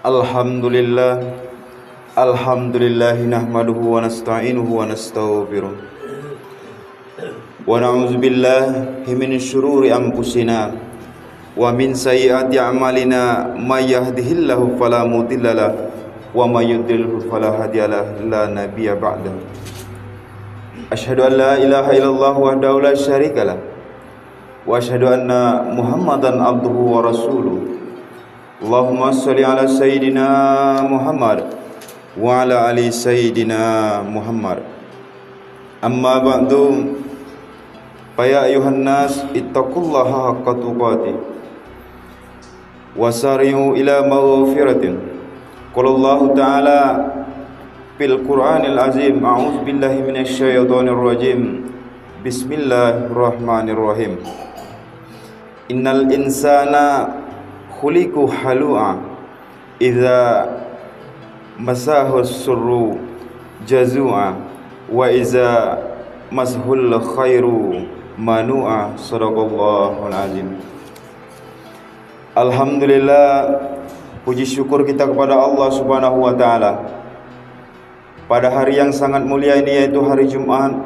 Alhamdulillah Alhamdulillahi nahmaduhu wa nasta'inuhu wa nastaghfiruh wa na'udzu billahi min syururi anfusina wa min sayyiati a'malina may yahdihillahu fala mudhillalah wa may yudlil fala hadiyalah la nabiyya ba'da. Asyhadu an la ilaha illallah wahdahu la syarikalah wa asyhadu anna Muhammadan abduhu wa rasuluh. Allahumma salli ala Sayyidina Muhammad wa ala ali Sayyidina Muhammad. Amma ba'du, ya ayuhan nas ittaqullaha haqqa tuqatih wasari'u ila maghfiratin. Qala Allah ta'ala fil Qur'anil azim, a'udzu billahi minasy syaithanir rajim. Bismillahirrahmanirrahim. Innal insana khuliqu halu'a idza masahu surru jazu'a wa idza mashul khairu manu'a. Shadaqallahul azim. Alhamdulillah, puji syukur kita kepada Allah Subhanahu wa taala. Pada hari yang sangat mulia ini, yaitu hari Jumat,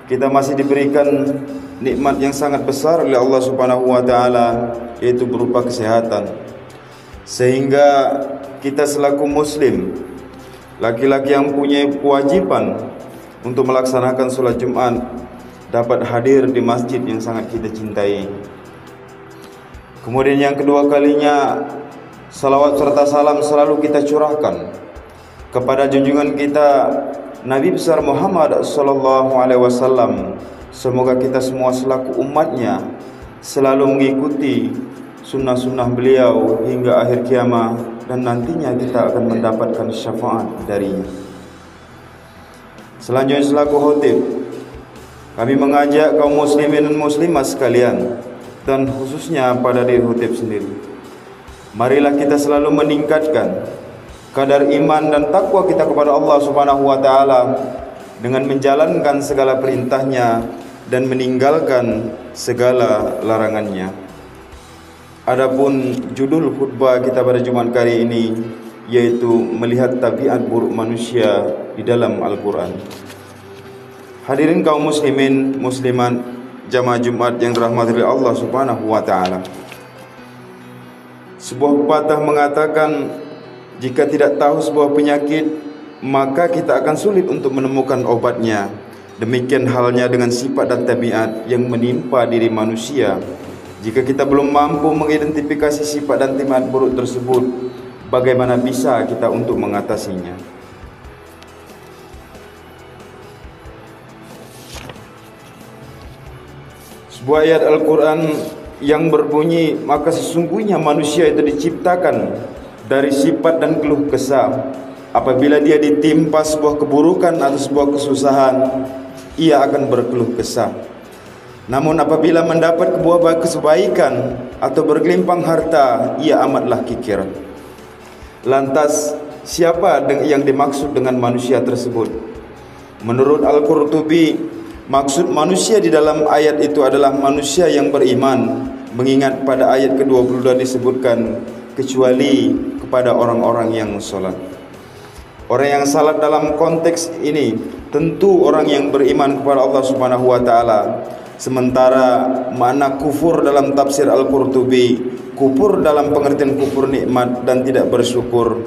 kita masih diberikan nikmat yang sangat besar oleh Allah Subhanahu wa taala, yaitu berupa kesehatan. Sehingga kita selaku muslim, laki-laki yang punya kewajiban untuk melaksanakan sholat Jumat, dapat hadir di masjid yang sangat kita cintai. Kemudian yang kedua kalinya, salawat serta salam selalu kita curahkan kepada junjungan kita Nabi besar Muhammad sallallahu alaihi wasallam. Semoga kita semua selaku umatnya selalu mengikuti sunnah-sunnah beliau hingga akhir kiamat, dan nantinya kita akan mendapatkan syafaat darinya. Selanjutnya selaku khotib, kami mengajak kaum muslimin dan muslimat sekalian, dan khususnya pada diri khotib sendiri, marilah kita selalu meningkatkan kadar iman dan takwa kita kepada Allah Subhanahu wa taala dengan menjalankan segala perintahnya dan meninggalkan segala larangannya. Adapun judul khutbah kita pada Jumat kali ini, yaitu melihat tabiat buruk manusia di dalam Al-Quran. Hadirin kaum muslimin muslimat jamaah Jumat yang dirahmati oleh Allah Subhanahu wa taala. Sebuah pepatah mengatakan, jika tidak tahu sebuah penyakit, maka kita akan sulit untuk menemukan obatnya. Demikian halnya dengan sifat dan tabiat yang menimpa diri manusia. Jika kita belum mampu mengidentifikasi sifat dan tabiat buruk tersebut, bagaimana bisa kita untuk mengatasinya? Sebuah ayat Al-Quran yang berbunyi, maka sesungguhnya manusia itu diciptakan dari sifat dan keluh kesah. Apabila dia ditimpa sebuah keburukan atau sebuah kesusahan, ia akan berkeluh kesah. Namun apabila mendapat sebuah kebaikan atau bergelimpang harta, ia amatlah kikir. Lantas siapa yang dimaksud dengan manusia tersebut? Menurut Al-Qurtubi, maksud manusia di dalam ayat itu adalah manusia yang beriman, mengingat pada ayat ke-22 disebutkan kecuali kepada orang-orang yang salat. Orang yang salat dalam konteks ini tentu orang yang beriman kepada Allah Subhanahu wa taala. Sementara makna kufur dalam tafsir Al-Qurtubi, kufur dalam pengertian kufur nikmat dan tidak bersyukur.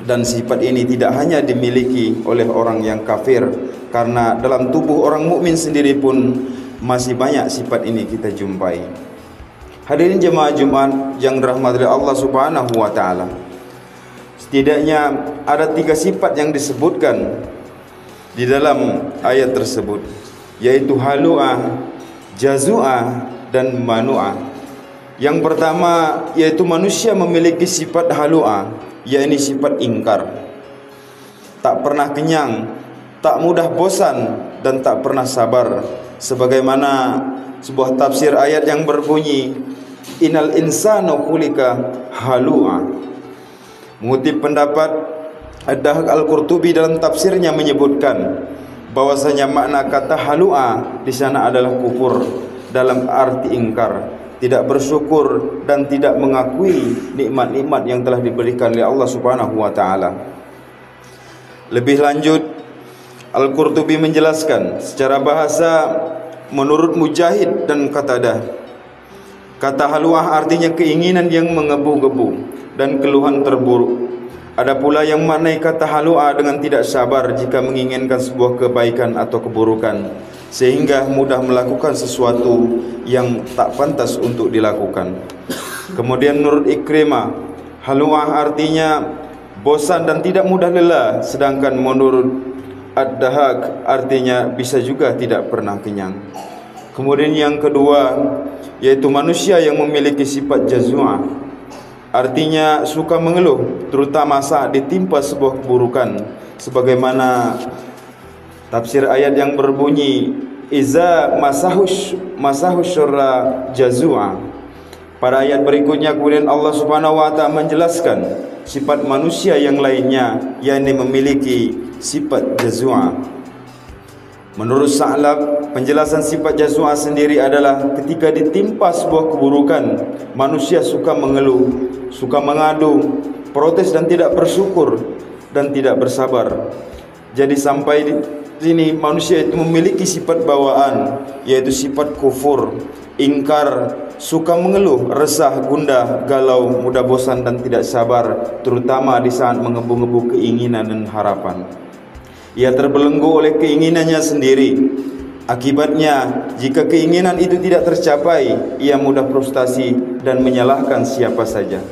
Dan sifat ini tidak hanya dimiliki oleh orang yang kafir, karena dalam tubuh orang mukmin sendiri pun masih banyak sifat ini kita jumpai. Hadirin jemaah Jumat yang dirahmati Allah Subhanahu wa taala. Setidaknya ada 3 sifat yang disebutkan di dalam ayat tersebut, yaitu halu'ah, jazu'ah, dan manu'ah. Yang pertama yaitu manusia memiliki sifat halu'ah, yaitu sifat ingkar. Tak pernah kenyang, tak mudah bosan, dan tak pernah sabar. Sebagaimana sebuah tafsir ayat yang berbunyi, innal insana khuliqa halu'a. Mengutip pendapat Ad-Dahak Al-Qurtubi dalam tafsirnya menyebutkan bahwasanya makna kata halu'a di sana adalah kufur dalam arti ingkar. tidak bersyukur dan tidak mengakui nikmat-nikmat yang telah diberikan oleh Allah Subhanahu wa taala. Lebih lanjut, Al-Qurtubi menjelaskan secara bahasa menurut Mujahid dan Qatadah, kata haluah artinya keinginan yang menggebu-gebu dan keluhan terburuk. Ada pula yang maknai kata halu'a dengan tidak sabar jika menginginkan sebuah kebaikan atau keburukan, sehingga mudah melakukan sesuatu yang tak pantas untuk dilakukan. Kemudian menurut Ikrimah, halu'ah artinya bosan dan tidak mudah lelah, sedangkan menurut Ad-Dahak artinya bisa juga tidak pernah kenyang. Kemudian yang kedua, yaitu manusia yang memiliki sifat jazua, artinya suka mengeluh, terutama saat ditimpa sebuah keburukan, sebagaimana tafsir ayat yang berbunyi iza masahush syurra jazua. Pada ayat berikutnya kemudian Allah Subhanahu wa taala menjelaskan sifat manusia yang lainnya, yakni memiliki sifat jazua. Menurut Sa'lab, penjelasan sifat jazua sendiri adalah ketika ditimpa sebuah keburukan, manusia suka mengeluh, suka mengadu, protes dan tidak bersyukur dan tidak bersabar. Jadi sampai di sini manusia itu memiliki sifat bawaan, yaitu sifat kufur, ingkar, suka mengeluh, resah, gundah, galau, mudah bosan dan tidak sabar, terutama di saat mengebu-ngebu keinginan dan harapan. Ia terbelenggu oleh keinginannya sendiri. Akibatnya, jika keinginan itu tidak tercapai, ia mudah frustasi dan menyalahkan siapa saja.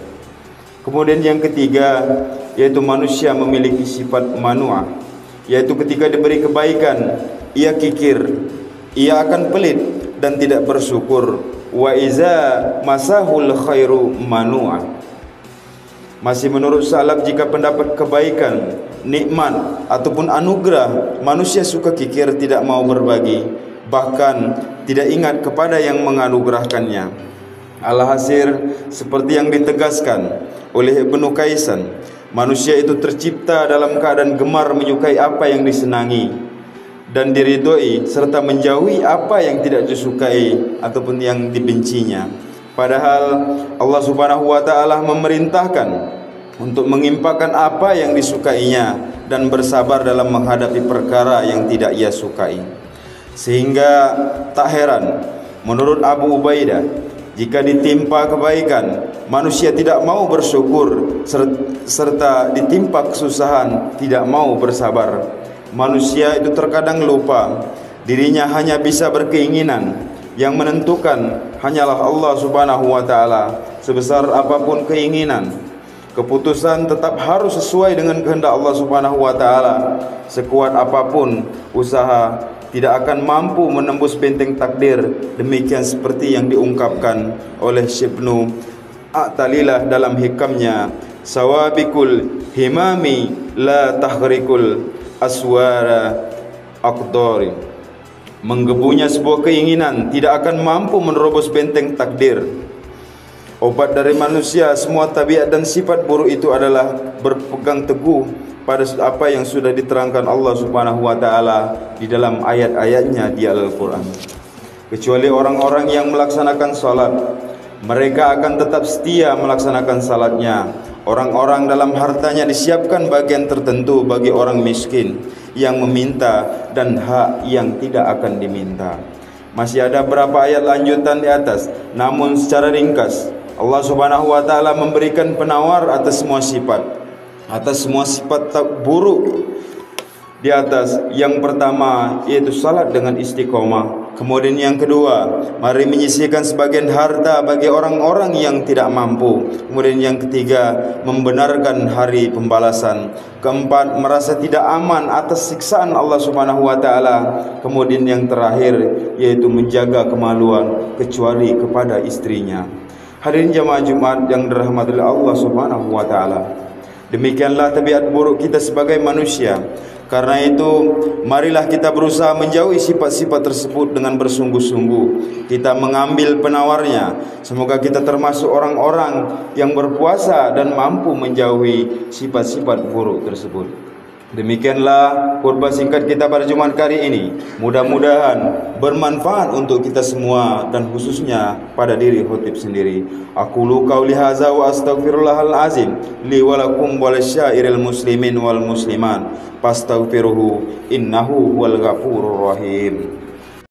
Kemudian yang ketiga, yaitu manusia memiliki sifat manua, yaitu ketika diberi kebaikan, ia kikir, ia akan pelit dan tidak bersyukur. Wa iza masahul khairu manua. Masih menurut salaf, jika pendapat kebaikan, nikmat ataupun anugerah, manusia suka kikir, tidak mau berbagi, bahkan tidak ingat kepada yang menganugerahkannya. Alhasil seperti yang ditegaskan oleh Ibnu Kaisan, manusia itu tercipta dalam keadaan gemar menyukai apa yang disenangi dan diridhoi, serta menjauhi apa yang tidak disukai ataupun yang dibencinya. Padahal Allah Subhanahu wa taala memerintahkan untuk mengimpakan apa yang disukainya dan bersabar dalam menghadapi perkara yang tidak ia sukai. Sehingga tak heran menurut Abu Ubaidah, jika ditimpa kebaikan, manusia tidak mau bersyukur, serta ditimpa kesusahan tidak mau bersabar. Manusia itu terkadang lupa dirinya hanya bisa berkeinginan, yang menentukan hanyalah Allah Subhanahu wa taala. Sebesar apapun keinginan, keputusan tetap harus sesuai dengan kehendak Allah Subhanahu wa taala. Sekuat apapun usaha, tidak akan mampu menembus benteng takdir. Demikian seperti yang diungkapkan oleh Syibnu A'talilah dalam hikamnya, sawabikul himami la tahrikul aswara aqdari. Menggebunya sebuah keinginan tidak akan mampu menerobos benteng takdir. Obat dari manusia semua tabiat dan sifat buruk itu adalah berpegang teguh pada apa yang sudah diterangkan Allah Subhanahu wa taala di dalam ayat-ayatnya di Al-Qur'an. Kecuali orang-orang yang melaksanakan salat, mereka akan tetap setia melaksanakan salatnya. Orang-orang dalam hartanya disiapkan bagian tertentu bagi orang miskin yang meminta dan hak yang tidak akan diminta. Masih ada beberapa ayat lanjutan di atas, namun secara ringkas Allah Subhanahu wa taala memberikan penawar atas semua sifat tak buruk di atas. Yang pertama yaitu salat dengan istiqomah. Kemudian yang kedua, mari menyisihkan sebagian harta bagi orang-orang yang tidak mampu. Kemudian yang ketiga, membenarkan hari pembalasan. Keempat, merasa tidak aman atas siksaan Allah Subhanahu wa taala. Kemudian yang terakhir yaitu menjaga kemaluan kecuali kepada istrinya. Hadirin jamaah Jumat yang dirahmati Allah Subhanahu wa taala, demikianlah tabiat buruk kita sebagai manusia. Karena itu, marilah kita berusaha menjauhi sifat-sifat tersebut dengan bersungguh-sungguh. Kita mengambil penawarnya. Semoga kita termasuk orang-orang yang berpuasa dan mampu menjauhi sifat-sifat buruk tersebut. Demikianlah khutbah singkat kita pada Jumat kali ini. Mudah-mudahan bermanfaat untuk kita semua dan khususnya pada diri khutib sendiri. Aqulu qauli hadza wa astaghfirullahal azim li wa lakum wa lisyairil muslimin wal muslimat fastaghfiruhu innahu huwal ghafurur rahim.